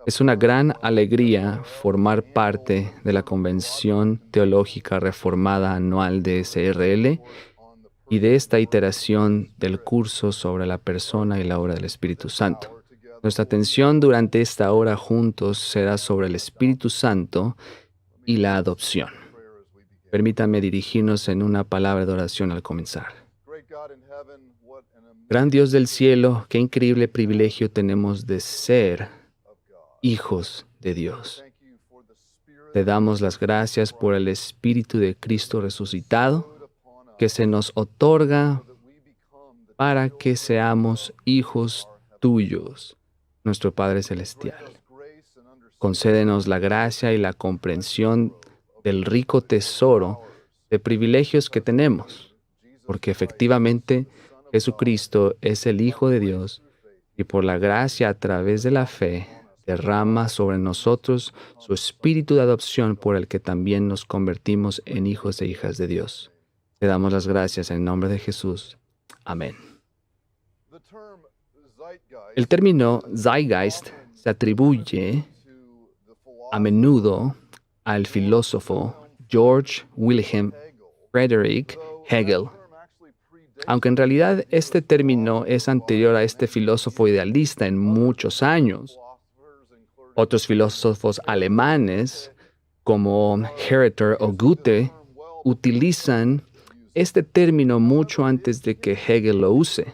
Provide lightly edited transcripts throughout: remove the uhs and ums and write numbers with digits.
Es una gran alegría formar parte de la Convención Teológica Reformada Anual de SRL y de esta iteración del curso sobre la persona y la obra del Espíritu Santo. Nuestra atención durante esta hora juntos será sobre el Espíritu Santo y la adopción. Permítanme dirigirnos en una palabra de oración al comenzar. Gran Dios del cielo, qué increíble privilegio tenemos de ser hijos de Dios. Te damos las gracias por el Espíritu de Cristo resucitado, que se nos otorga para que seamos hijos tuyos, nuestro Padre Celestial. Concédenos la gracia y la comprensión del rico tesoro de privilegios que tenemos, porque efectivamente Jesucristo es el Hijo de Dios y por la gracia a través de la fe derrama sobre nosotros su espíritu de adopción por el que también nos convertimos en hijos e hijas de Dios. Te damos las gracias en nombre de Jesús. Amén. El término Zeitgeist se atribuye a menudo al filósofo George Wilhelm Friedrich Hegel, aunque en realidad este término es anterior a este filósofo idealista en muchos años. Otros filósofos alemanes, como Herder o Goethe, utilizan este término mucho antes de que Hegel lo use.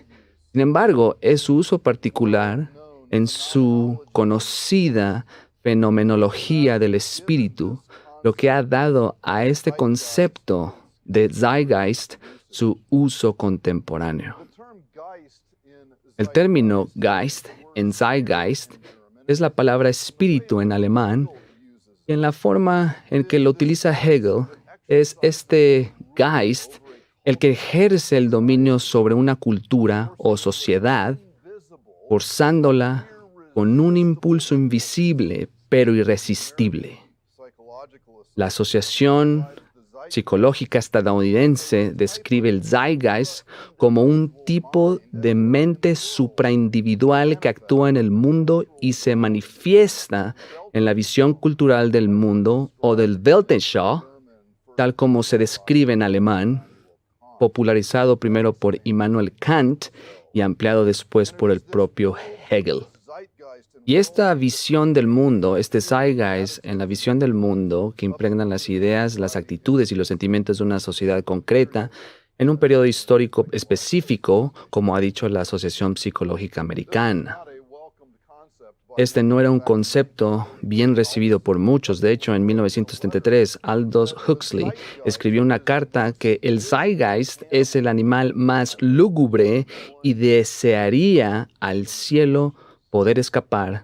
Sin embargo, es su uso particular en su conocida fenomenología del espíritu lo que ha dado a este concepto de Zeitgeist su uso contemporáneo. El término Geist en Zeitgeist es la palabra espíritu en alemán, y en la forma en que lo utiliza Hegel es este Geist el que ejerce el dominio sobre una cultura o sociedad, forzándola con un impulso invisible pero irresistible. La Asociación Psicológica Estadounidense describe el Zeitgeist como un tipo de mente supraindividual que actúa en el mundo y se manifiesta en la visión cultural del mundo o del Weltanschauung, tal como se describe en alemán, popularizado primero por Immanuel Kant y ampliado después por el propio Hegel. Y esta visión del mundo, este Zeitgeist en la visión del mundo que impregnan las ideas, las actitudes y los sentimientos de una sociedad concreta en un periodo histórico específico, como ha dicho la Asociación Psicológica Americana. Este no era un concepto bien recibido por muchos. De hecho, en 1933, Aldous Huxley escribió una carta que el Zeitgeist es el animal más lúgubre y desearía al cielo poder escapar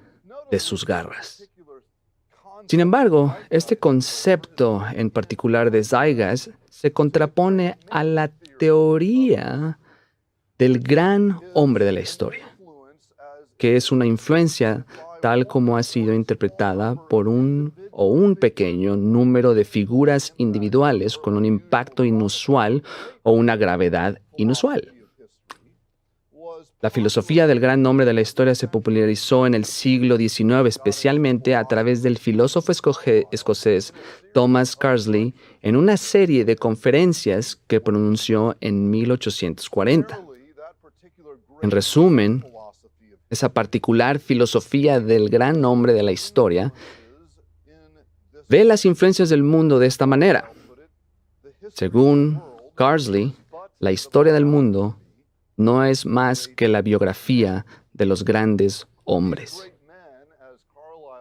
de sus garras. Sin embargo, este concepto en particular de Zeitgeist se contrapone a la teoría del gran hombre de la historia, que es una influencia tal como ha sido interpretada por un pequeño número de figuras individuales con un impacto inusual o una gravedad inusual. La filosofía del gran hombre de la historia se popularizó en el siglo XIX, especialmente a través del filósofo escocés Thomas Carlyle en una serie de conferencias que pronunció en 1840. En resumen, esa particular filosofía del gran hombre de la historia ve las influencias del mundo de esta manera. Según Carlyle, la historia del mundo no es más que la biografía de los grandes hombres.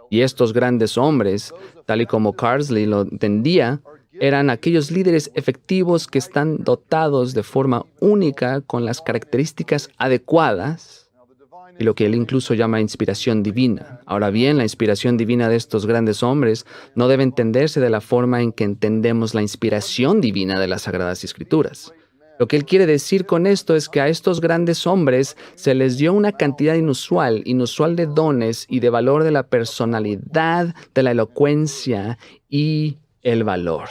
Y estos grandes hombres, tal y como Carlyle lo entendía, eran aquellos líderes efectivos que están dotados de forma única con las características adecuadas y lo que él incluso llama inspiración divina. Ahora bien, la inspiración divina de estos grandes hombres no debe entenderse de la forma en que entendemos la inspiración divina de las Sagradas Escrituras. Lo que él quiere decir con esto es que a estos grandes hombres se les dio una cantidad inusual de dones y de valor de la personalidad, de la elocuencia y el valor.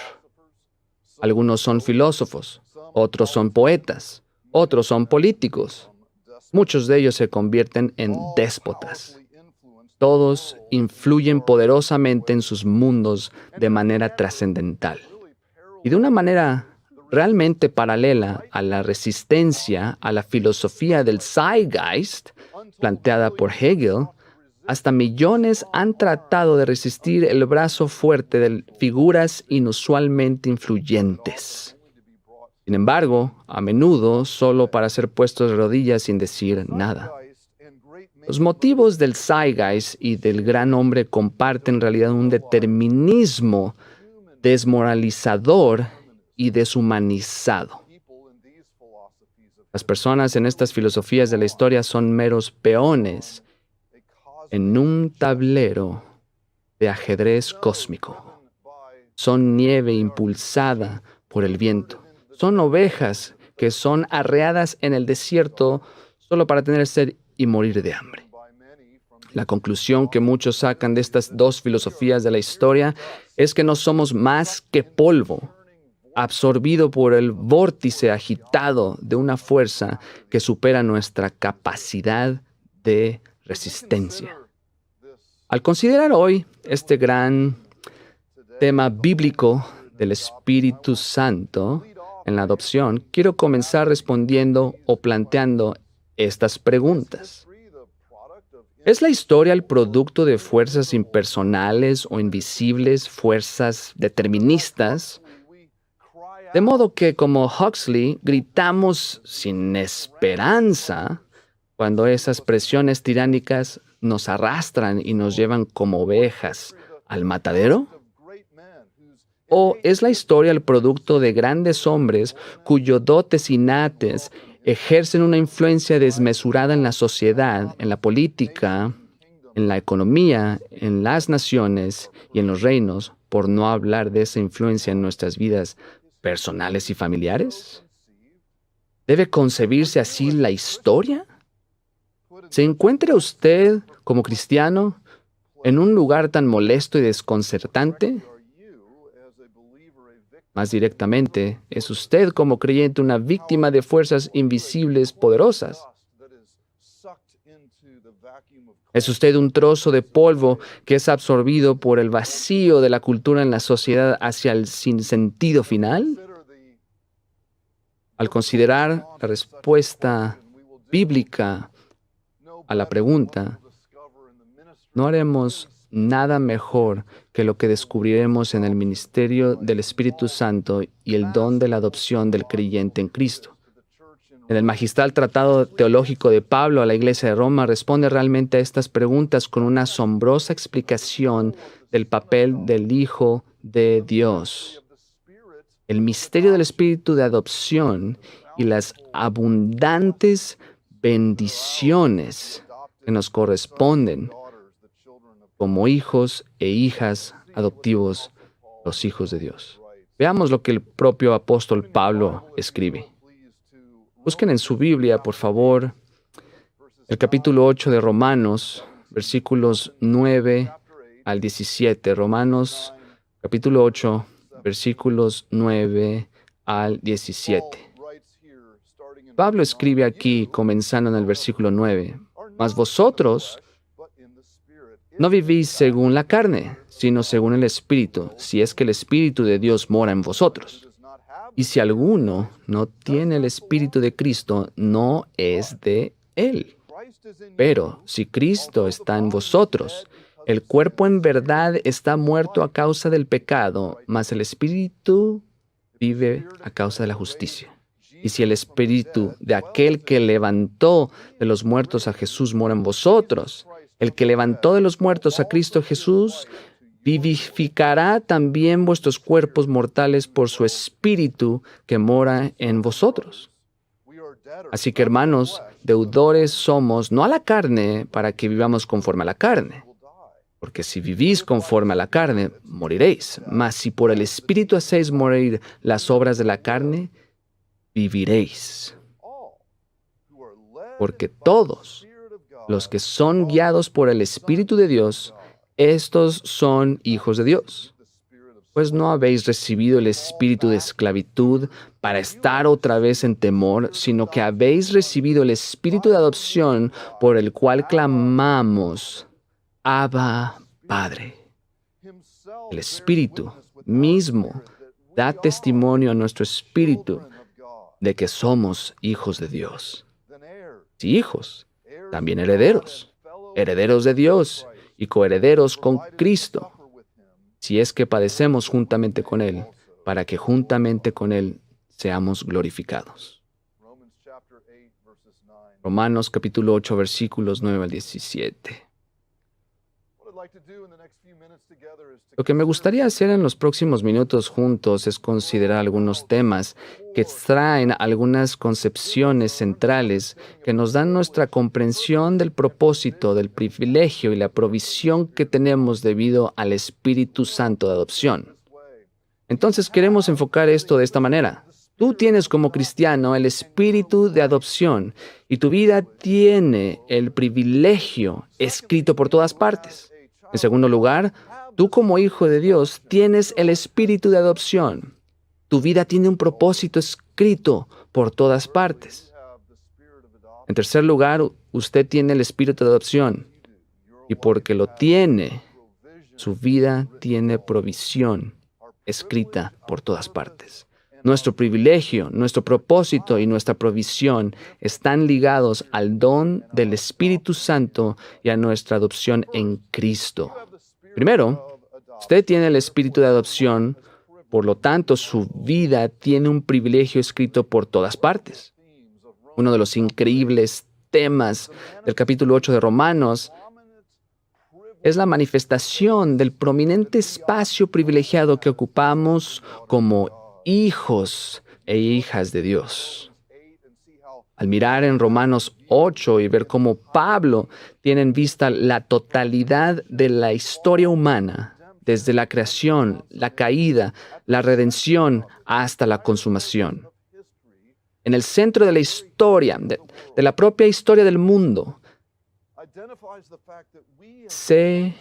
Algunos son filósofos, otros son poetas, otros son políticos. Muchos de ellos se convierten en déspotas. Todos influyen poderosamente en sus mundos de manera trascendental. Y de una manera realmente paralela a la resistencia a la filosofía del Zeitgeist, planteada por Hegel, hasta millones han tratado de resistir el brazo fuerte de figuras inusualmente influyentes. Sin embargo, a menudo solo para ser puestos de rodillas sin decir nada. Los motivos del Zeitgeist y del gran hombre comparten en realidad un determinismo desmoralizador y deshumanizado. Las personas en estas filosofías de la historia son meros peones en un tablero de ajedrez cósmico. Son nieve impulsada por el viento. Son ovejas que son arreadas en el desierto solo para tener sed y morir de hambre. La conclusión que muchos sacan de estas dos filosofías de la historia es que no somos más que polvo, absorbido por el vórtice agitado de una fuerza que supera nuestra capacidad de resistencia. Al considerar hoy este gran tema bíblico del Espíritu Santo en la adopción, quiero comenzar respondiendo o planteando estas preguntas. ¿Es la historia el producto de fuerzas impersonales o invisibles, fuerzas deterministas? De modo que, como Huxley, gritamos sin esperanza cuando esas presiones tiránicas nos arrastran y nos llevan como ovejas al matadero? ¿O es la historia el producto de grandes hombres cuyos dotes innates ejercen una influencia desmesurada en la sociedad, en la política, en la economía, en las naciones y en los reinos, por no hablar de esa influencia en nuestras vidas personales y familiares? ¿Debe concebirse así la historia? ¿Se encuentra usted, como cristiano, en un lugar tan molesto y desconcertante? Más directamente, ¿es usted como creyente una víctima de fuerzas invisibles poderosas? ¿Es usted un trozo de polvo que es absorbido por el vacío de la cultura en la sociedad hacia el sinsentido final? Al considerar la respuesta bíblica a la pregunta, no haremos nada mejor que lo que descubriremos en el ministerio del Espíritu Santo y el don de la adopción del creyente en Cristo. En el magistral tratado teológico de Pablo a la Iglesia de Roma responde realmente a estas preguntas con una asombrosa explicación del papel del Hijo de Dios. El misterio del Espíritu de adopción y las abundantes bendiciones que nos corresponden como hijos e hijas adoptivos, los hijos de Dios. Veamos lo que el propio apóstol Pablo escribe. Busquen en su Biblia, por favor, el capítulo 8 de Romanos, versículos 9 al 17. Romanos, capítulo 8, versículos 9 al 17. Pablo escribe aquí, comenzando en el versículo 9, «Mas vosotros no vivís según la carne, sino según el Espíritu, si es que el Espíritu de Dios mora en vosotros. Y si alguno no tiene el Espíritu de Cristo, no es de él. Pero si Cristo está en vosotros, el cuerpo en verdad está muerto a causa del pecado, mas el Espíritu vive a causa de la justicia. Y si el Espíritu de aquel que levantó de los muertos a Jesús mora en vosotros, el que levantó de los muertos a Cristo Jesús vivificará también vuestros cuerpos mortales por su Espíritu que mora en vosotros. Así que, hermanos, deudores somos, no a la carne, para que vivamos conforme a la carne. Porque si vivís conforme a la carne, moriréis. Mas si por el Espíritu hacéis morir las obras de la carne, viviréis. Porque todos los que son guiados por el Espíritu de Dios, estos son hijos de Dios. Pues no habéis recibido el espíritu de esclavitud para estar otra vez en temor, sino que habéis recibido el espíritu de adopción por el cual clamamos, Abba, Padre. El Espíritu mismo da testimonio a nuestro espíritu de que somos hijos de Dios. Si hijos, también herederos, herederos de Dios y coherederos con Cristo, si es que padecemos juntamente con Él, para que juntamente con Él seamos glorificados. Romanos capítulo 8, versículos 9 al 17. Lo que me gustaría hacer en los próximos minutos juntos es considerar algunos temas que extraen algunas concepciones centrales que nos dan nuestra comprensión del propósito, del privilegio y la provisión que tenemos debido al Espíritu Santo de adopción. Entonces queremos enfocar esto de esta manera. Tú tienes como cristiano el espíritu de adopción y tu vida tiene el privilegio escrito por todas partes. En segundo lugar, tú como hijo de Dios tienes el espíritu de adopción. Tu vida tiene un propósito escrito por todas partes. En tercer lugar, usted tiene el espíritu de adopción y porque lo tiene, su vida tiene provisión escrita por todas partes. Nuestro privilegio, nuestro propósito y nuestra provisión están ligados al don del Espíritu Santo y a nuestra adopción en Cristo. Primero, usted tiene el espíritu de adopción, por lo tanto, su vida tiene un privilegio escrito por todas partes. Uno de los increíbles temas del capítulo 8 de Romanos es la manifestación del prominente espacio privilegiado que ocupamos como hijos e hijas de Dios. Al mirar en Romanos 8 y ver cómo Pablo tiene en vista la totalidad de la historia humana, desde la creación, la caída, la redención, hasta la consumación. En el centro de la historia, de la propia historia del mundo, se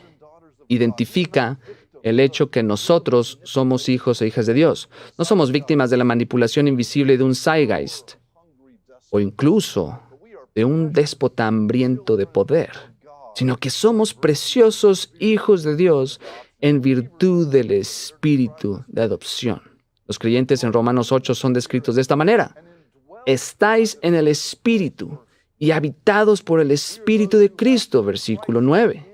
identifica el hecho que nosotros somos hijos e hijas de Dios. No somos víctimas de la manipulación invisible de un zeitgeist o incluso de un déspota hambriento de poder, sino que somos preciosos hijos de Dios en virtud del espíritu de adopción. Los creyentes en Romanos 8 son descritos de esta manera. Estáis en el espíritu y habitados por el espíritu de Cristo, versículo 9.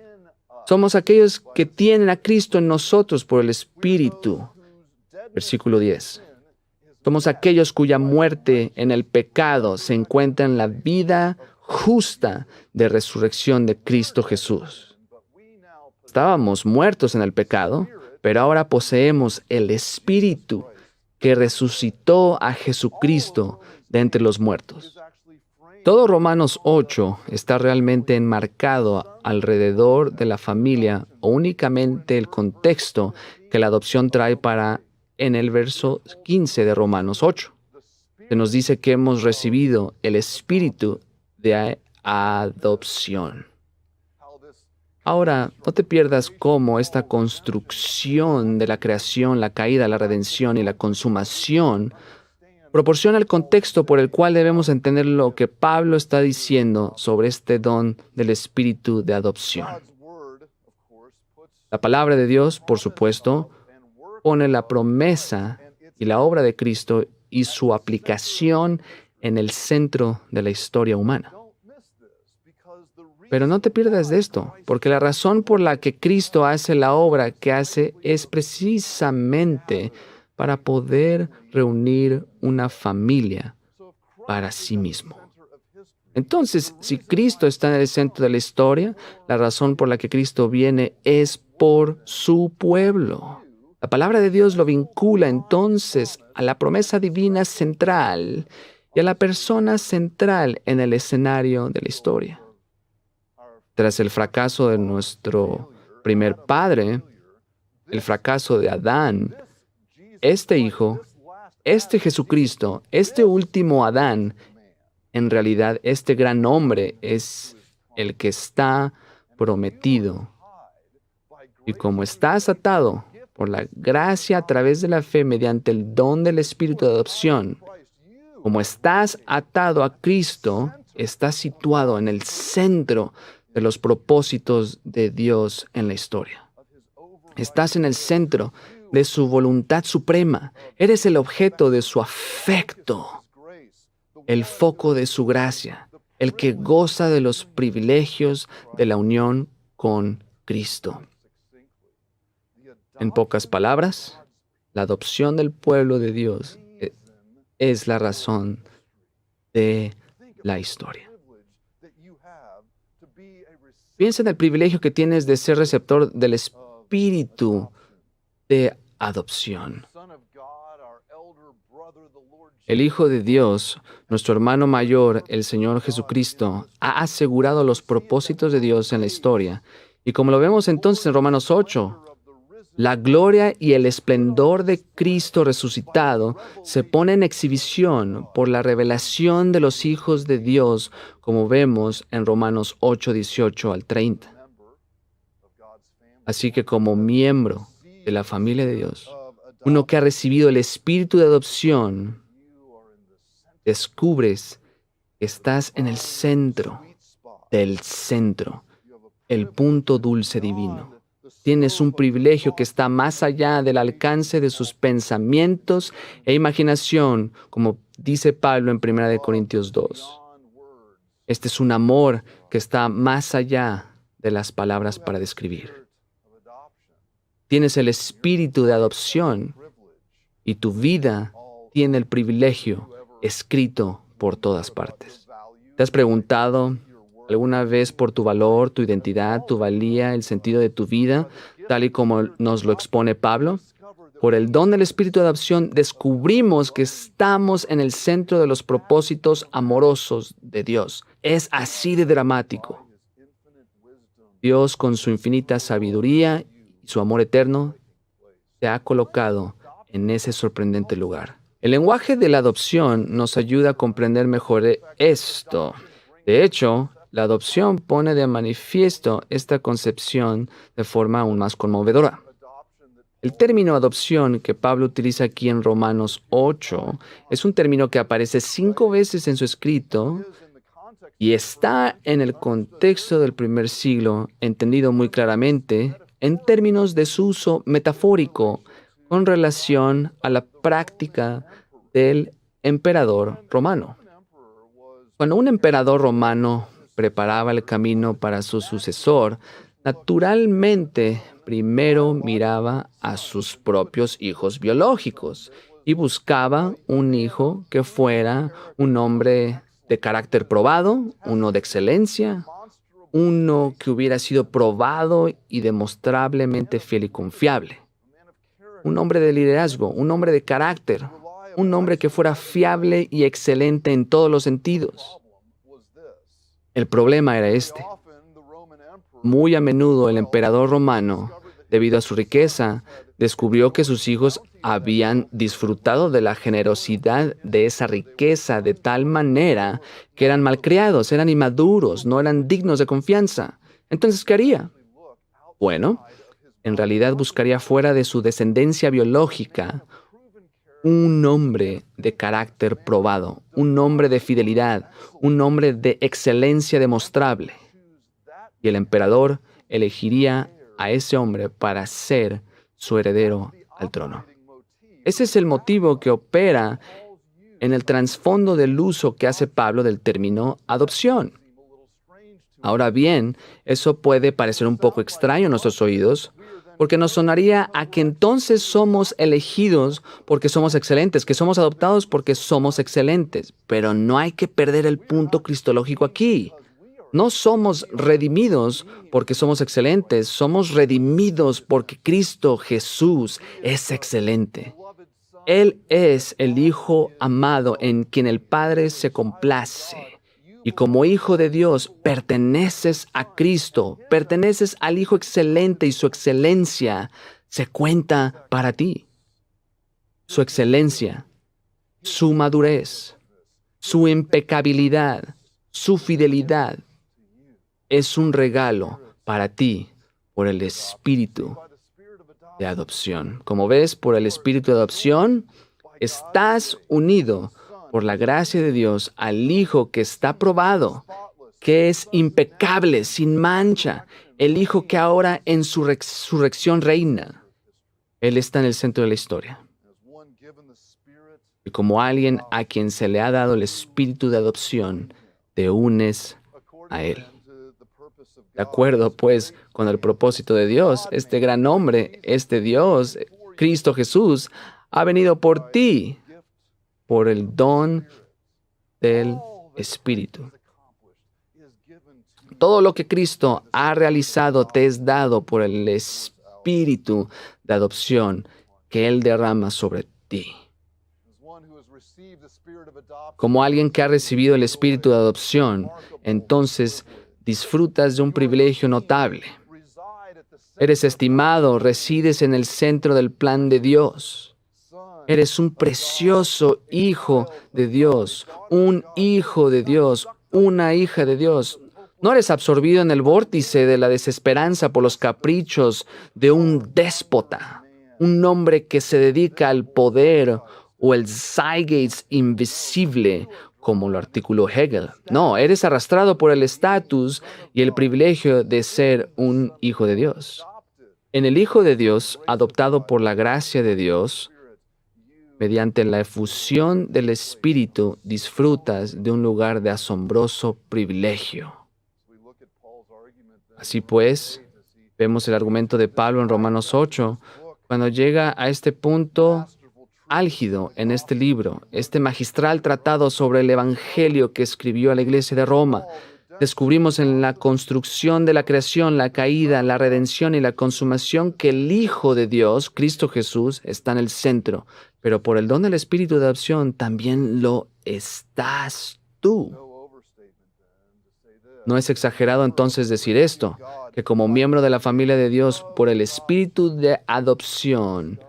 Somos aquellos que tienen a Cristo en nosotros por el Espíritu. Versículo 10. Somos aquellos cuya muerte en el pecado se encuentra en la vida justa de resurrección de Cristo Jesús. Estábamos muertos en el pecado, pero ahora poseemos el Espíritu que resucitó a Jesucristo de entre los muertos. Todo Romanos 8 está realmente enmarcado alrededor de la familia o únicamente el contexto que la adopción trae para en el verso 15 de Romanos 8. Se nos dice que hemos recibido el espíritu de adopción. Ahora, no te pierdas cómo esta construcción de la creación, la caída, la redención y la consumación proporciona el contexto por el cual debemos entender lo que Pablo está diciendo sobre este don del espíritu de adopción. La palabra de Dios, por supuesto, pone la promesa y la obra de Cristo y su aplicación en el centro de la historia humana. Pero no te pierdas de esto, porque la razón por la que Cristo hace la obra que hace es precisamente para poder reunir una familia para sí mismo. Entonces, si Cristo está en el centro de la historia, la razón por la que Cristo viene es por su pueblo. La palabra de Dios lo vincula entonces a la promesa divina central y a la persona central en el escenario de la historia. Tras el fracaso de nuestro primer padre, el fracaso de Adán, este hijo, este Jesucristo, este último Adán, en realidad este gran hombre es el que está prometido. Y como estás atado por la gracia a través de la fe mediante el don del espíritu de adopción, como estás atado a Cristo, estás situado en el centro de los propósitos de Dios en la historia. Estás en el centro de su voluntad suprema. Eres el objeto de su afecto, el foco de su gracia, el que goza de los privilegios de la unión con Cristo. En pocas palabras, la adopción del pueblo de Dios es la razón de la historia. Piensa en el privilegio que tienes de ser receptor del espíritu de adopción. El Hijo de Dios, nuestro hermano mayor, el Señor Jesucristo, ha asegurado los propósitos de Dios en la historia. Y como lo vemos entonces en Romanos 8, la gloria y el esplendor de Cristo resucitado se pone en exhibición por la revelación de los hijos de Dios, como vemos en Romanos 8, 18 al 30. Así que como miembro de la familia de Dios, uno que ha recibido el espíritu de adopción, descubres que estás en el centro del centro, el punto dulce divino. Tienes un privilegio que está más allá del alcance de sus pensamientos e imaginación, como dice Pablo en 1 Corintios 2. Este es un amor que está más allá de las palabras para describir. Tienes el espíritu de adopción y tu vida tiene el privilegio escrito por todas partes. ¿Te has preguntado alguna vez por tu valor, tu identidad, tu valía, el sentido de tu vida, tal y como nos lo expone Pablo? Por el don del Espíritu de adopción descubrimos que estamos en el centro de los propósitos amorosos de Dios. Es así de dramático. Dios, con su infinita sabiduría y su amor eterno, te ha colocado en ese sorprendente lugar. El lenguaje de la adopción nos ayuda a comprender mejor esto. De hecho, la adopción pone de manifiesto esta concepción de forma aún más conmovedora. El término adopción que Pablo utiliza aquí en Romanos 8 es un término que aparece 5 veces en su escrito y está en el contexto del primer siglo, entendido muy claramente en términos de su uso metafórico con relación a la práctica del emperador romano. Cuando un emperador romano preparaba el camino para su sucesor, naturalmente primero miraba a sus propios hijos biológicos y buscaba un hijo que fuera un hombre de carácter probado, uno de excelencia, uno que hubiera sido probado y demostrablemente fiel y confiable. Un hombre de liderazgo, un hombre de carácter, un hombre que fuera fiable y excelente en todos los sentidos. El problema era este. Muy a menudo el emperador romano, debido a su riqueza, descubrió que sus hijos habían disfrutado de la generosidad de esa riqueza de tal manera que eran malcriados, eran inmaduros, no eran dignos de confianza. Entonces, ¿qué haría? Bueno, en realidad buscaría fuera de su descendencia biológica un hombre de carácter probado, un hombre de fidelidad, un hombre de excelencia demostrable. Y el emperador elegiría a ese hombre para ser su heredero al trono. Ese es el motivo que opera en el trasfondo del uso que hace Pablo del término adopción. Ahora bien, eso puede parecer un poco extraño a nuestros oídos, porque nos sonaría a que entonces somos elegidos porque somos excelentes, que somos adoptados porque somos excelentes. Pero no hay que perder el punto cristológico aquí. No somos redimidos porque somos excelentes, somos redimidos porque Cristo Jesús es excelente. Él es el Hijo amado en quien el Padre se complace. Y como hijo de Dios, perteneces a Cristo, perteneces al Hijo excelente y su excelencia se cuenta para ti. Su excelencia, su madurez, su impecabilidad, su fidelidad es un regalo para ti por el Espíritu de adopción. Como ves, por el Espíritu de adopción, estás unido por la gracia de Dios al Hijo que está probado, que es impecable, sin mancha, el Hijo que ahora en su resurrección reina. Él está en el centro de la historia. Y como alguien a quien se le ha dado el espíritu de adopción, te unes a Él. De acuerdo, pues, con el propósito de Dios, este gran hombre, este Dios, Cristo Jesús, ha venido por ti, por el don del Espíritu. Todo lo que Cristo ha realizado te es dado por el Espíritu de adopción que Él derrama sobre ti. Como alguien que ha recibido el Espíritu de adopción, entonces disfrutas de un privilegio notable. Eres estimado, resides en el centro del plan de Dios. Eres un precioso hijo de Dios, un hijo de Dios, una hija de Dios. No eres absorbido en el vórtice de la desesperanza por los caprichos de un déspota, un hombre que se dedica al poder o el zeitgeist invisible, como lo articuló Hegel. No, eres arrastrado por el estatus y el privilegio de ser un hijo de Dios. En el Hijo de Dios, adoptado por la gracia de Dios, mediante la efusión del Espíritu, disfrutas de un lugar de asombroso privilegio. Así pues, vemos el argumento de Pablo en Romanos 8, cuando llega a este punto álgido en este libro, este magistral tratado sobre el Evangelio que escribió a la iglesia de Roma. Descubrimos en la construcción de la creación, la caída, la redención y la consumación que el Hijo de Dios, Cristo Jesús, está en el centro. Pero por el don del Espíritu de adopción también lo estás tú. No es exagerado entonces decir esto, que como miembro de la familia de Dios, por el Espíritu de adopción,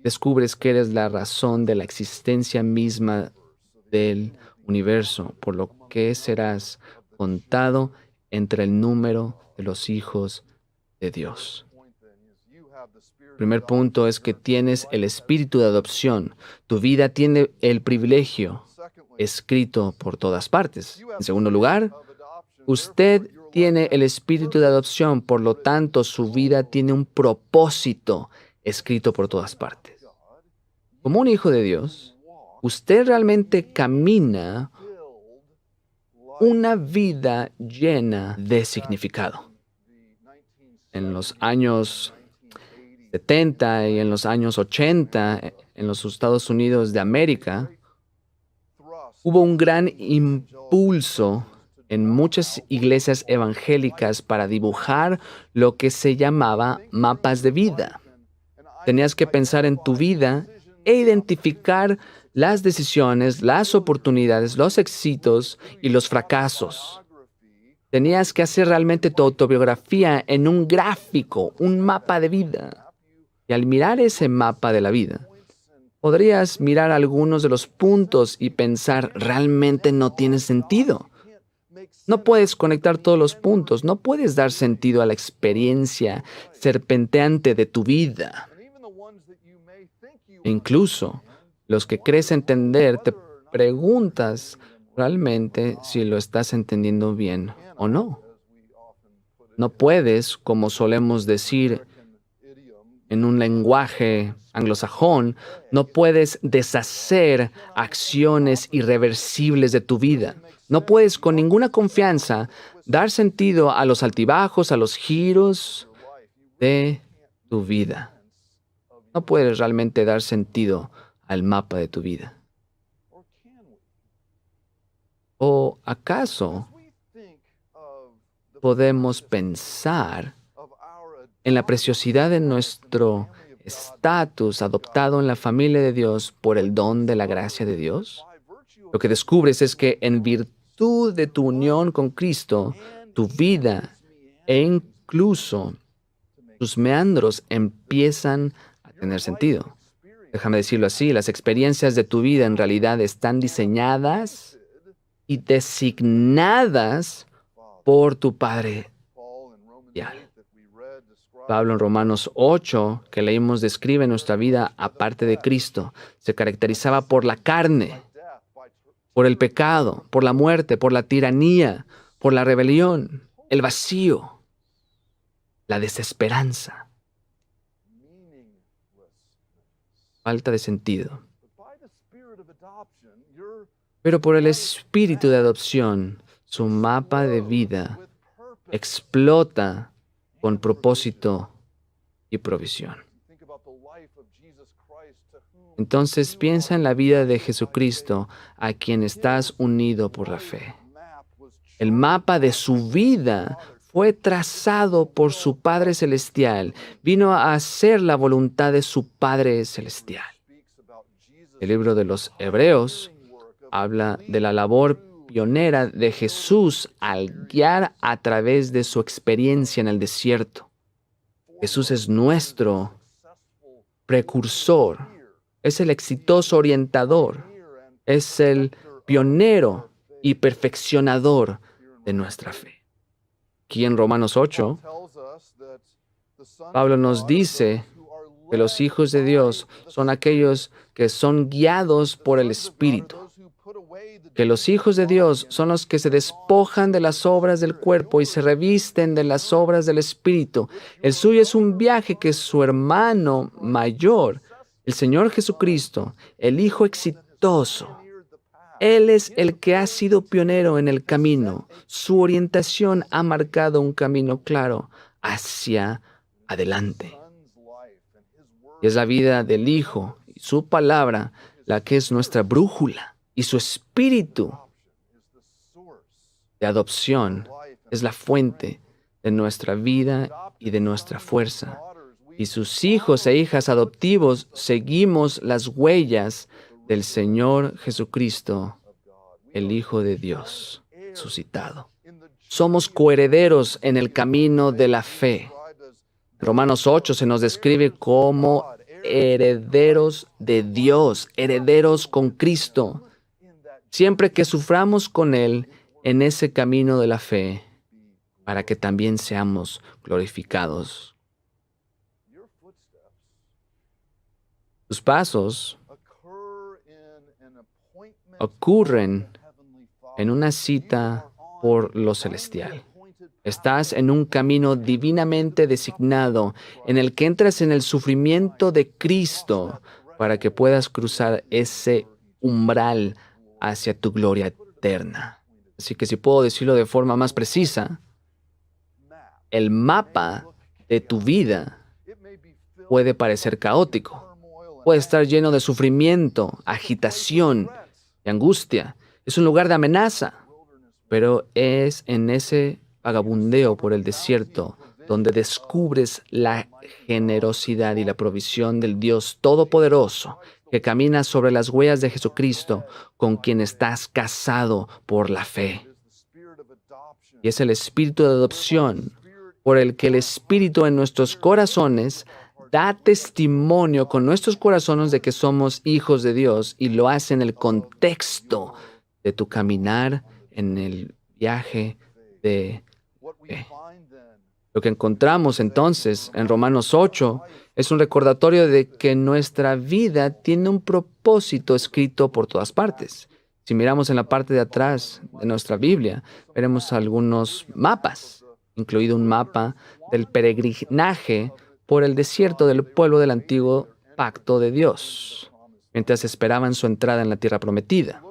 descubres que eres la razón de la existencia misma del universo, por lo que serás contado entre el número de los hijos de Dios. El primer punto es que tienes el espíritu de adopción. Tu vida tiene el privilegio escrito por todas partes. En segundo lugar, usted tiene el espíritu de adopción, por lo tanto, su vida tiene un propósito escrito por todas partes. Como un hijo de Dios, usted realmente camina una vida llena de significado. En los años 70 y en los años 80, en los Estados Unidos de América, hubo un gran impulso en muchas iglesias evangélicas para dibujar lo que se llamaba mapas de vida. Tenías que pensar en tu vida e identificar las decisiones, las oportunidades, los éxitos y los fracasos. Tenías que hacer realmente tu autobiografía en un gráfico, un mapa de vida. Y al mirar ese mapa de la vida, podrías mirar algunos de los puntos y pensar, realmente no tiene sentido. No puedes conectar todos los puntos, no puedes dar sentido a la experiencia serpenteante de tu vida. E incluso los que crees entender, te preguntas realmente si lo estás entendiendo bien o no. No puedes, como solemos decir en un lenguaje anglosajón, no puedes deshacer acciones irreversibles de tu vida. No puedes con ninguna confianza dar sentido a los altibajos, a los giros de tu vida. No puedes realmente dar sentido al mapa de tu vida. ¿O acaso podemos pensar en la preciosidad de nuestro estatus adoptado en la familia de Dios por el don de la gracia de Dios? Lo que descubres es que en virtud de tu unión con Cristo, tu vida e incluso tus meandros empiezan a tener sentido. Déjame decirlo así, las experiencias de tu vida en realidad están diseñadas y designadas por tu Padre celestial. Pablo en Romanos 8, que leímos, describe nuestra vida aparte de Cristo. Se caracterizaba por la carne. por el pecado, por la muerte, por la tiranía, por la rebelión, el vacío, la desesperanza, falta de sentido. Pero por el espíritu de adopción, su mapa de vida explota con propósito y provisión. Entonces piensa en la vida de Jesucristo, a quien estás unido por la fe. El mapa de su vida fue trazado por su Padre Celestial. Vino a hacer la voluntad de su Padre Celestial. El libro de los Hebreos habla de la labor pionera de Jesús al guiar a través de su experiencia en el desierto. Jesús es nuestro precursor, es el exitoso orientador, es el pionero y perfeccionador de nuestra fe. Aquí en Romanos 8, Pablo nos dice que los hijos de Dios son aquellos que son guiados por el Espíritu. Que los hijos de Dios son los que se despojan de las obras del cuerpo y se revisten de las obras del Espíritu. El suyo es un viaje que su hermano mayor, el Señor Jesucristo, el Hijo exitoso, Él es el que ha sido pionero en el camino. Su orientación ha marcado un camino claro hacia adelante. Y es la vida del Hijo y su palabra la que es nuestra brújula. Y su espíritu de adopción es la fuente de nuestra vida y de nuestra fuerza. Y sus hijos e hijas adoptivos seguimos las huellas del Señor Jesucristo, el Hijo de Dios, resucitado. Somos coherederos en el camino de la fe. En Romanos 8 se nos describe como herederos de Dios, herederos con Cristo. Siempre que suframos con Él en ese camino de la fe, para que también seamos glorificados. Tus pasos ocurren en una cita por lo celestial. Estás en un camino divinamente designado en el que entras en el sufrimiento de Cristo para que puedas cruzar ese umbral hacia tu gloria eterna. Así que si puedo decirlo de forma más precisa, el mapa de tu vida puede parecer caótico, puede estar lleno de sufrimiento, agitación y angustia. Es un lugar de amenaza, pero es en ese vagabundeo por el desierto donde descubres la generosidad y la provisión del Dios Todopoderoso, que camina sobre las huellas de Jesucristo, con quien estás casado por la fe. Y es el espíritu de adopción, por el que el Espíritu en nuestros corazones da testimonio con nuestros corazones de que somos hijos de Dios, y lo hace en el contexto de tu caminar en el viaje de fe. Lo que encontramos entonces en Romanos 8 es un recordatorio de que nuestra vida tiene un propósito escrito por todas partes. Si miramos en la parte de atrás de nuestra Biblia, veremos algunos mapas, incluido un mapa del peregrinaje por el desierto del pueblo del antiguo pacto de Dios, mientras esperaban su entrada en la tierra prometida.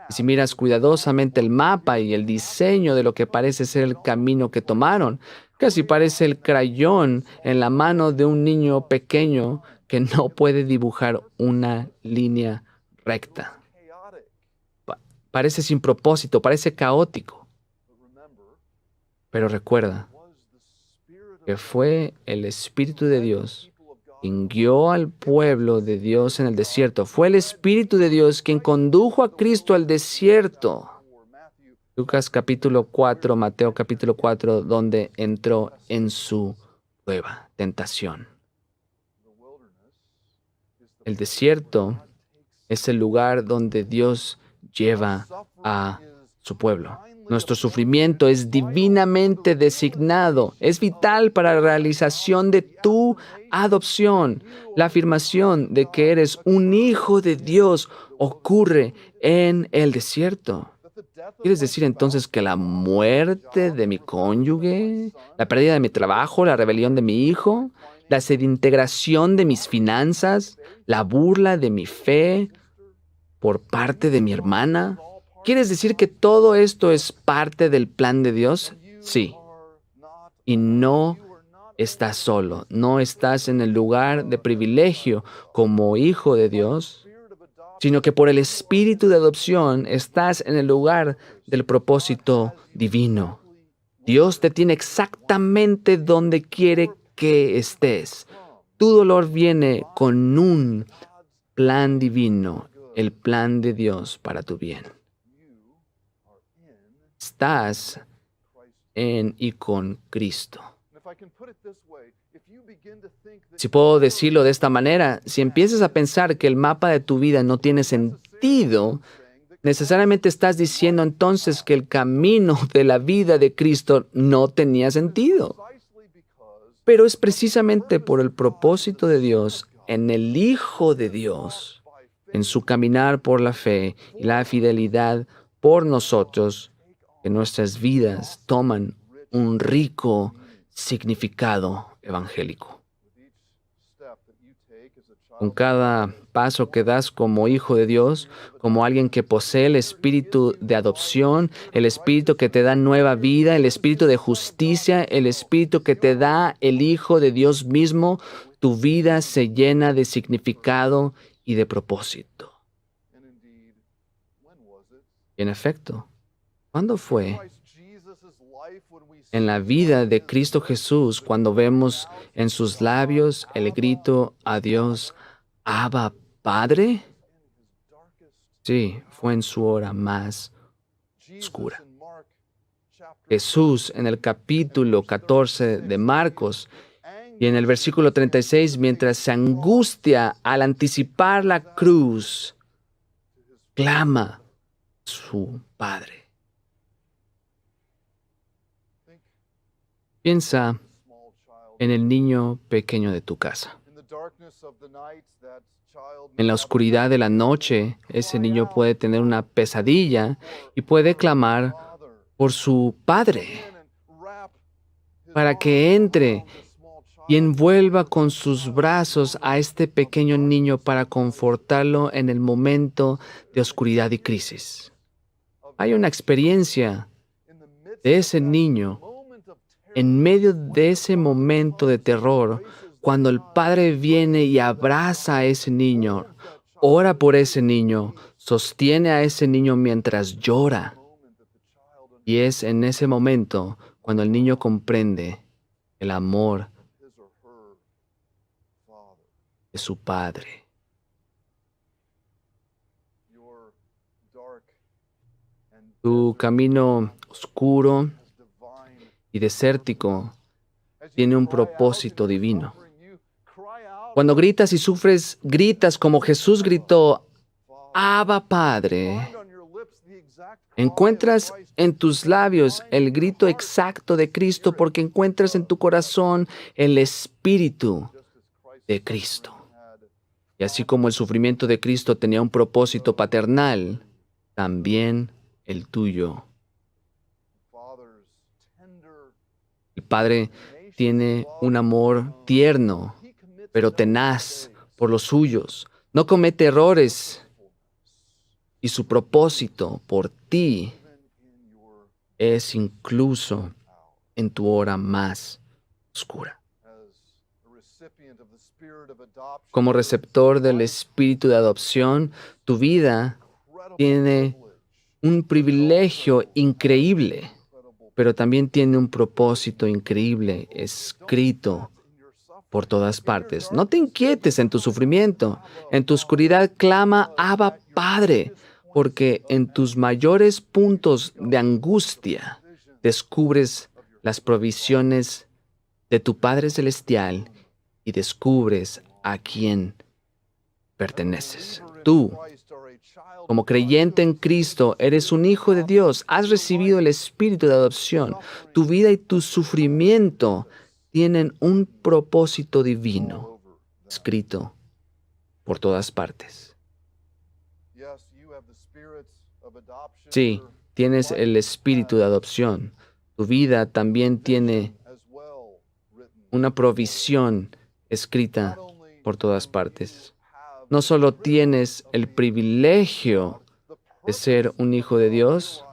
Y si miras cuidadosamente el mapa y el diseño de lo que parece ser el camino que tomaron, casi parece el crayón en la mano de un niño pequeño que no puede dibujar una línea recta. Parece sin propósito, parece caótico. Pero recuerda que fue el Espíritu de Dios quien guió al pueblo de Dios en el desierto. Fue el Espíritu de Dios quien condujo a Cristo al desierto. Lucas capítulo 4, Mateo capítulo 4, donde entró en su prueba, tentación. El desierto es el lugar donde Dios lleva a su pueblo. Nuestro sufrimiento es divinamente designado, es vital para la realización de tu adopción. La afirmación de que eres un hijo de Dios ocurre en el desierto. ¿Quieres decir entonces que la muerte de mi cónyuge, la pérdida de mi trabajo, la rebelión de mi hijo, la desintegración de mis finanzas, la burla de mi fe por parte de mi hermana? ¿Quieres decir que todo esto es parte del plan de Dios? Sí. Y no estás solo, no estás en el lugar de privilegio como hijo de Dios, sino que por el espíritu de adopción estás en el lugar del propósito divino. Dios te tiene exactamente donde quiere que estés. Tu dolor viene con un plan divino, el plan de Dios para tu bien. Estás en y con Cristo. Si puedo decirlo de esta manera, si empiezas a pensar que el mapa de tu vida no tiene sentido, necesariamente estás diciendo entonces que el camino de la vida de Cristo no tenía sentido. Pero es precisamente por el propósito de Dios en el Hijo de Dios, en su caminar por la fe y la fidelidad por nosotros, que nuestras vidas toman un rico significado evangélico. Con cada paso que das como hijo de Dios, como alguien que posee el espíritu de adopción, el espíritu que te da nueva vida, el espíritu de justicia, el espíritu que te da el Hijo de Dios mismo, tu vida se llena de significado y de propósito. Y en efecto, ¿cuándo fue en la vida de Cristo Jesús cuando vemos en sus labios el grito a Dios, Abba, Padre? Sí, fue en su hora más oscura. Jesús en el capítulo 14 de Marcos y en el versículo 36, mientras se angustia al anticipar la cruz, clama a su Padre. Piensa en el niño pequeño de tu casa. En la oscuridad de la noche, ese niño puede tener una pesadilla y puede clamar por su padre para que entre y envuelva con sus brazos a este pequeño niño para confortarlo en el momento de oscuridad y crisis. Hay una experiencia de ese niño en medio de ese momento de terror, cuando el padre viene y abraza a ese niño, ora por ese niño, sostiene a ese niño mientras llora. Y es en ese momento cuando el niño comprende el amor de su padre. Tu camino oscuro y desértico tiene un propósito divino. Cuando gritas y sufres, gritas como Jesús gritó, Abba, Padre. Encuentras en tus labios el grito exacto de Cristo porque encuentras en tu corazón el Espíritu de Cristo. Y así como el sufrimiento de Cristo tenía un propósito paternal, también el tuyo. El Padre tiene un amor tierno, pero tenaz por los suyos. No comete errores. Y su propósito por ti es incluso en tu hora más oscura. Como receptor del espíritu de adopción, tu vida tiene un privilegio increíble, pero también tiene un propósito increíble escrito por todas partes. No te inquietes en tu sufrimiento. En tu oscuridad clama, Abba, Padre, porque en tus mayores puntos de angustia descubres las provisiones de tu Padre Celestial y descubres a quién perteneces. Tú Como creyente en Cristo, eres un hijo de Dios. Has recibido el espíritu de adopción. Tu vida y tu sufrimiento tienen un propósito divino escrito por todas partes. Sí, tienes el espíritu de adopción. Tu vida también tiene una provisión escrita por todas partes. No solo tienes el privilegio de ser un hijo de Dios,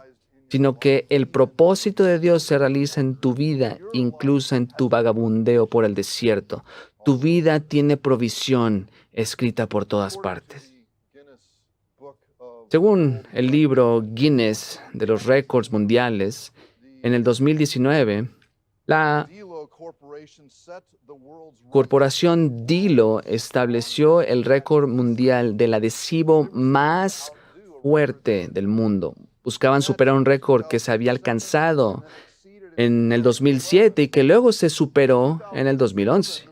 sino que el propósito de Dios se realiza en tu vida, incluso en tu vagabundeo por el desierto. Tu vida tiene provisión escrita por todas partes. Según el libro Guinness de los récords mundiales, en el 2019, la corporación Dilo estableció el récord mundial del adhesivo más fuerte del mundo. Buscaban superar un récord que se había alcanzado en el 2007 y que luego se superó en el 2011.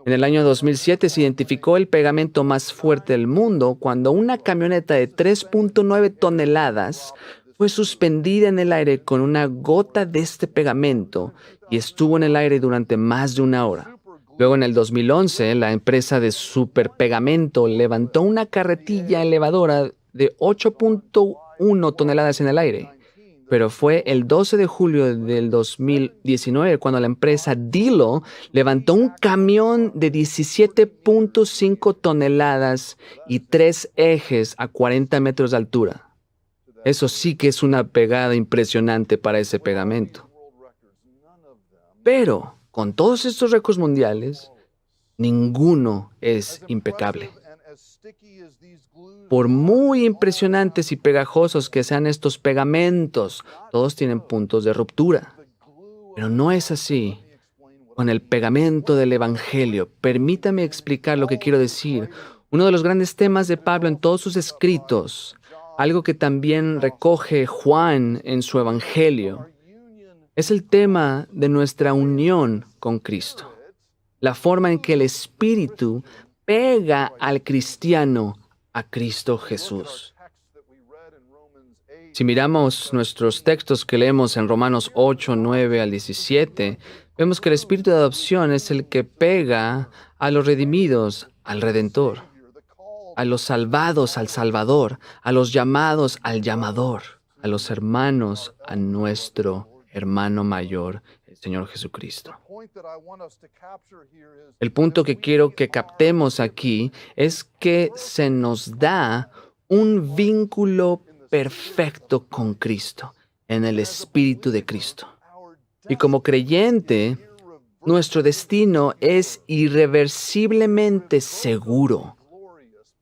En el año 2007 se identificó el pegamento más fuerte del mundo cuando una camioneta de 3.9 toneladas fue suspendida en el aire con una gota de este pegamento y estuvo en el aire durante más de una hora. Luego, en el 2011, la empresa de superpegamento levantó una carretilla elevadora de 8.1 toneladas en el aire. Pero fue el 12 de julio del 2019 cuando la empresa Dilo levantó un camión de 17.5 toneladas y 3 ejes a 40 metros de altura. Eso sí que es una pegada impresionante para ese pegamento. Pero, con todos estos récords mundiales, ninguno es impecable. Por muy impresionantes y pegajosos que sean estos pegamentos, todos tienen puntos de ruptura. Pero no es así con el pegamento del Evangelio. Permítame explicar lo que quiero decir. Uno de los grandes temas de Pablo en todos sus escritos, algo que también recoge Juan en su Evangelio, es el tema de nuestra unión con Cristo. La forma en que el Espíritu pega al cristiano a Cristo Jesús. Si miramos nuestros textos que leemos en Romanos 8, 9 al 17, vemos que el espíritu de adopción es el que pega a los redimidos al Redentor, a los salvados al Salvador, a los llamados al Llamador, a los hermanos a nuestro hermano mayor, el Señor Jesucristo. El punto que quiero que captemos aquí es que se nos da un vínculo perfecto con Cristo, en el Espíritu de Cristo. Y como creyente, nuestro destino es irreversiblemente seguro,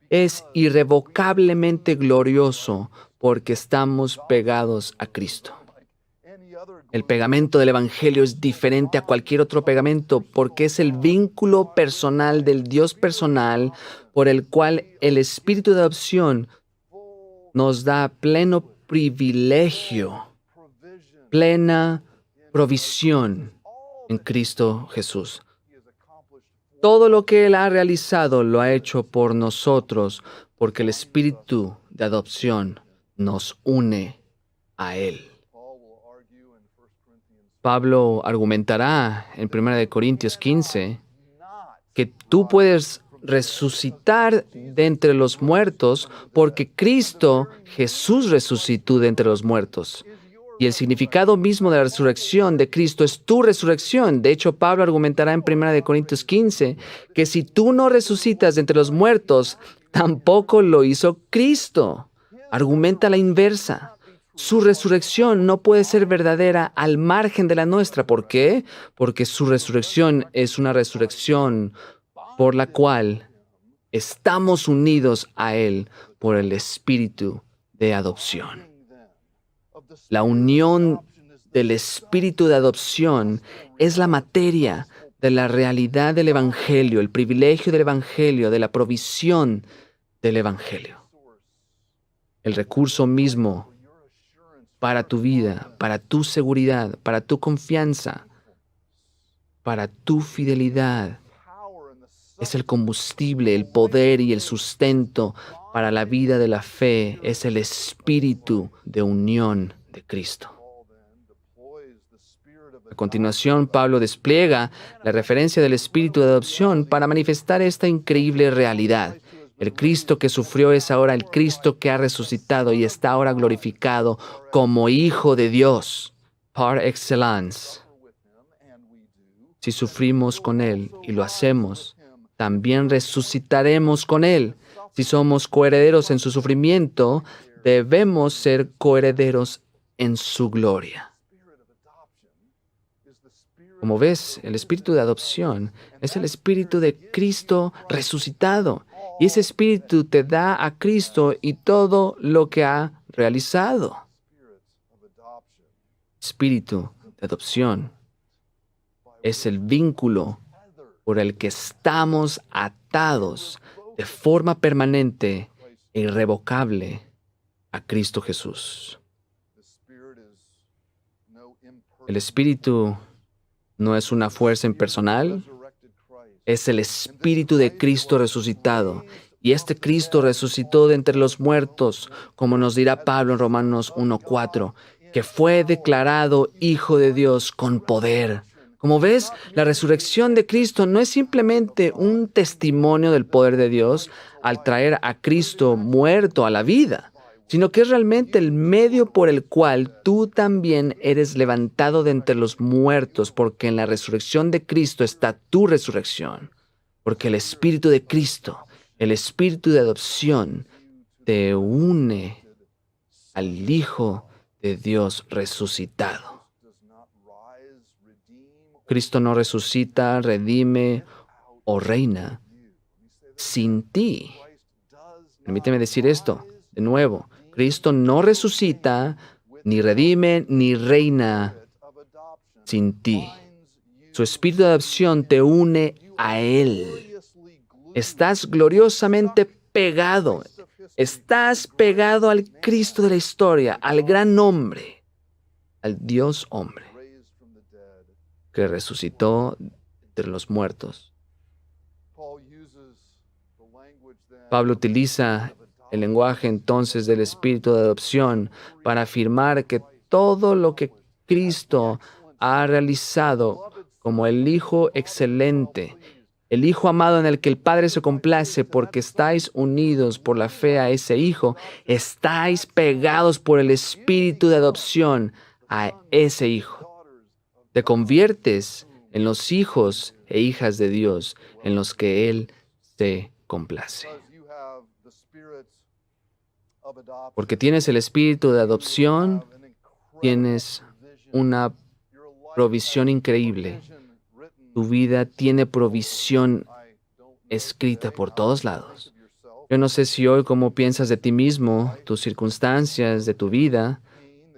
es irrevocablemente glorioso porque estamos pegados a Cristo. El pegamento del Evangelio es diferente a cualquier otro pegamento porque es el vínculo personal del Dios personal por el cual el Espíritu de adopción nos da pleno privilegio, plena provisión en Cristo Jesús. Todo lo que Él ha realizado lo ha hecho por nosotros porque el Espíritu de adopción nos une a Él. Pablo argumentará en 1 Corintios 15 que tú puedes resucitar de entre los muertos porque Cristo Jesús resucitó de entre los muertos. Y el significado mismo de la resurrección de Cristo es tu resurrección. De hecho, Pablo argumentará en 1 Corintios 15 que si tú no resucitas de entre los muertos, tampoco lo hizo Cristo. Argumenta la inversa. Su resurrección no puede ser verdadera al margen de la nuestra. ¿Por qué? Porque su resurrección es una resurrección por la cual estamos unidos a Él por el Espíritu de adopción. La unión del Espíritu de adopción es la materia de la realidad del Evangelio, el privilegio del Evangelio, de la provisión del Evangelio. El recurso mismo para tu vida, para tu seguridad, para tu confianza, para tu fidelidad. Es el combustible, el poder y el sustento para la vida de la fe es el espíritu de unión de Cristo. A continuación, Pablo despliega la referencia del espíritu de adopción para manifestar esta increíble realidad. El Cristo que sufrió es ahora el Cristo que ha resucitado y está ahora glorificado como Hijo de Dios, par excellence. Si sufrimos con Él y lo hacemos, también resucitaremos con Él. Si somos coherederos en su sufrimiento, debemos ser coherederos en su gloria. Como ves, el espíritu de adopción es el espíritu de Cristo resucitado. Y ese espíritu te da a Cristo y todo lo que ha realizado. Espíritu de adopción es el vínculo por el que estamos atados de forma permanente e irrevocable a Cristo Jesús. El espíritu no es una fuerza impersonal, es el Espíritu de Cristo resucitado. Y este Cristo resucitó de entre los muertos, como nos dirá Pablo en Romanos 1:4, que fue declarado Hijo de Dios con poder. Como ves, la resurrección de Cristo no es simplemente un testimonio del poder de Dios al traer a Cristo muerto a la vida, sino que es realmente el medio por el cual tú también eres levantado de entre los muertos, porque en la resurrección de Cristo está tu resurrección. Porque el Espíritu de Cristo, el Espíritu de adopción, te une al Hijo de Dios resucitado. Cristo no resucita, redime o reina sin ti. Permíteme decir esto de nuevo. Cristo no resucita, ni redime, ni reina sin ti. Su espíritu de adopción te une a Él. Estás gloriosamente pegado. Estás pegado al Cristo de la historia, al gran hombre, al Dios hombre, que resucitó de los muertos. Pablo utiliza el lenguaje entonces del espíritu de adopción para afirmar que todo lo que Cristo ha realizado como el Hijo excelente, el Hijo amado en el que el Padre se complace porque estáis unidos por la fe a ese Hijo, estáis pegados por el espíritu de adopción a ese Hijo. Te conviertes en los hijos e hijas de Dios en los que Él se complace. Porque tienes el espíritu de adopción, tienes una provisión increíble. Tu vida tiene provisión escrita por todos lados. Yo no sé si hoy cómo piensas de ti mismo, tus circunstancias, de tu vida.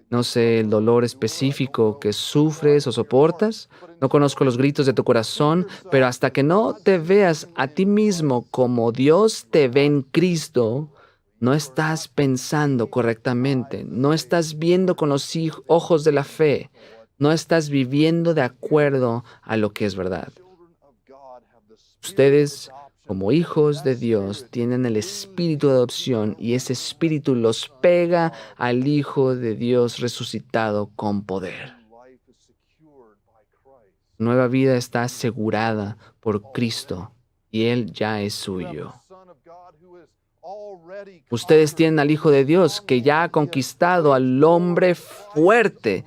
No sé el dolor específico que sufres o soportas. No conozco los gritos de tu corazón, pero hasta que no te veas a ti mismo como Dios te ve en Cristo, no estás pensando correctamente, no estás viendo con los ojos de la fe, no estás viviendo de acuerdo a lo que es verdad. Ustedes, como hijos de Dios, tienen el espíritu de adopción y ese espíritu los pega al Hijo de Dios resucitado con poder. Nueva vida está asegurada por Cristo y Él ya es suyo. Ustedes tienen al Hijo de Dios que ya ha conquistado al hombre fuerte.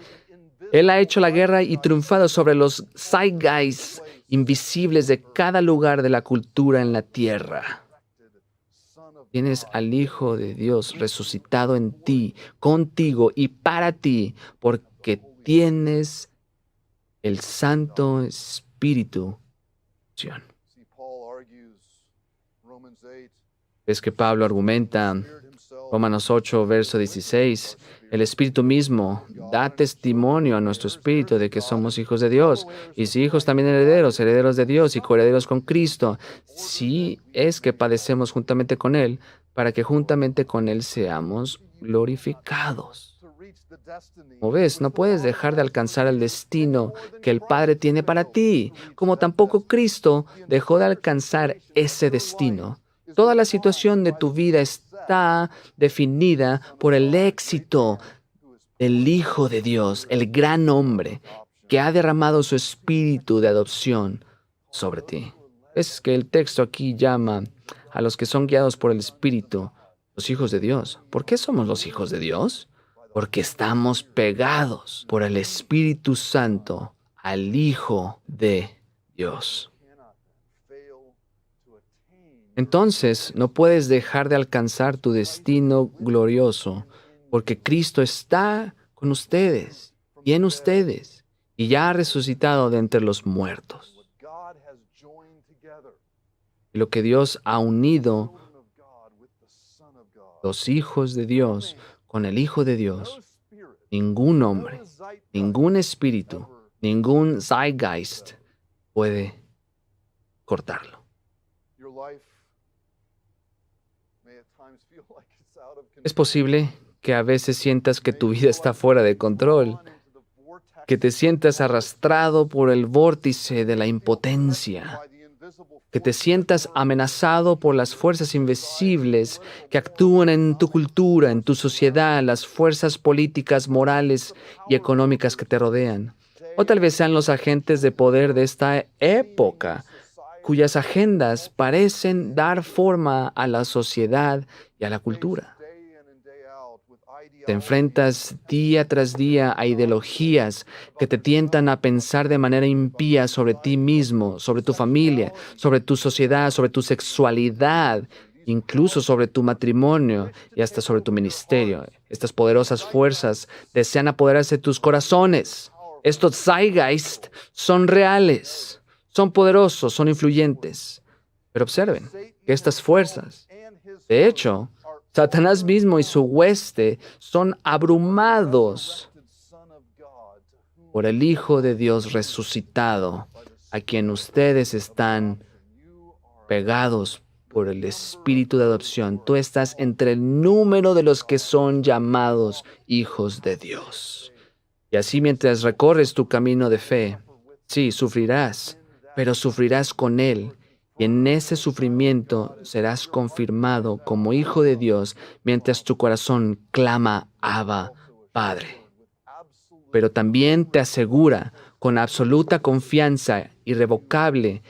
Él ha hecho la guerra y triunfado sobre los zeitgeists invisibles de cada lugar de la cultura en la tierra. Tienes al Hijo de Dios resucitado en ti, contigo y para ti, porque tienes el Santo Espíritu. Es que Pablo argumenta, Romanos 8, verso 16, el Espíritu mismo da testimonio a nuestro espíritu de que somos hijos de Dios, y si hijos también herederos, herederos de Dios y coherederos con Cristo, si es que padecemos juntamente con Él, para que juntamente con Él seamos glorificados. Como ves, no puedes dejar de alcanzar el destino que el Padre tiene para ti, como tampoco Cristo dejó de alcanzar ese destino. Toda la situación de tu vida es está definida por el éxito del Hijo de Dios, el gran hombre, que ha derramado su espíritu de adopción sobre ti. Es que el texto aquí llama a los que son guiados por el Espíritu los hijos de Dios. ¿Por qué somos los hijos de Dios? Porque estamos pegados por el Espíritu Santo al Hijo de Dios. Entonces, no puedes dejar de alcanzar tu destino glorioso, porque Cristo está con ustedes y en ustedes, y ya ha resucitado de entre los muertos. Y lo que Dios ha unido, los hijos de Dios, con el Hijo de Dios, ningún hombre, ningún espíritu, ningún zeitgeist puede cortarlo. Es posible que a veces sientas que tu vida está fuera de control, que te sientas arrastrado por el vórtice de la impotencia, que te sientas amenazado por las fuerzas invisibles que actúan en tu cultura, en tu sociedad, las fuerzas políticas, morales y económicas que te rodean. O tal vez sean los agentes de poder de esta época, cuyas agendas parecen dar forma a la sociedad y a la cultura. Te enfrentas día tras día a ideologías que te tientan a pensar de manera impía sobre ti mismo, sobre tu familia, sobre tu sociedad, sobre tu sexualidad, incluso sobre tu matrimonio y hasta sobre tu ministerio. Estas poderosas fuerzas desean apoderarse de tus corazones. Estos zeitgeist son reales, son poderosos, son influyentes. Pero observen que estas fuerzas, de hecho, Satanás mismo y su hueste son abrumados por el Hijo de Dios resucitado, a quien ustedes están pegados por el Espíritu de adopción. Tú estás entre el número de los que son llamados hijos de Dios. Y así mientras recorres tu camino de fe, sí, sufrirás, pero sufrirás con Él. Y en ese sufrimiento serás confirmado como hijo de Dios mientras tu corazón clama, Abba, Padre. Pero también te asegura con absoluta confianza irrevocable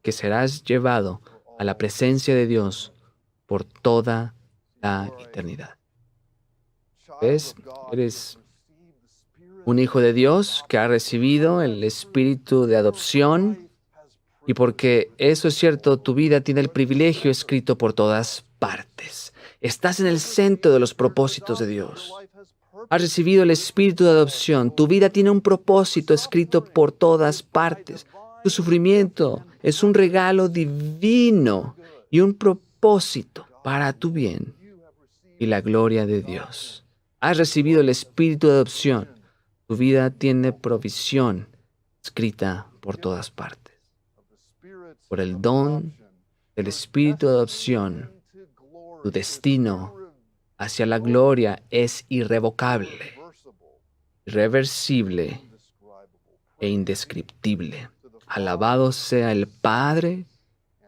que serás llevado a la presencia de Dios por toda la eternidad. ¿Ves? Eres un hijo de Dios que ha recibido el espíritu de adopción. Y porque eso es cierto, tu vida tiene el privilegio escrito por todas partes. Estás en el centro de los propósitos de Dios. Has recibido el espíritu de adopción. Tu vida tiene un propósito escrito por todas partes. Tu sufrimiento es un regalo divino y un propósito para tu bien y la gloria de Dios. Has recibido el espíritu de adopción. Tu vida tiene provisión escrita por todas partes. Por el don del espíritu de adopción, tu destino hacia la gloria es irrevocable, irreversible e indescriptible. Alabado sea el Padre,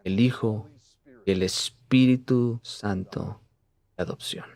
el Hijo y el Espíritu Santo de adopción.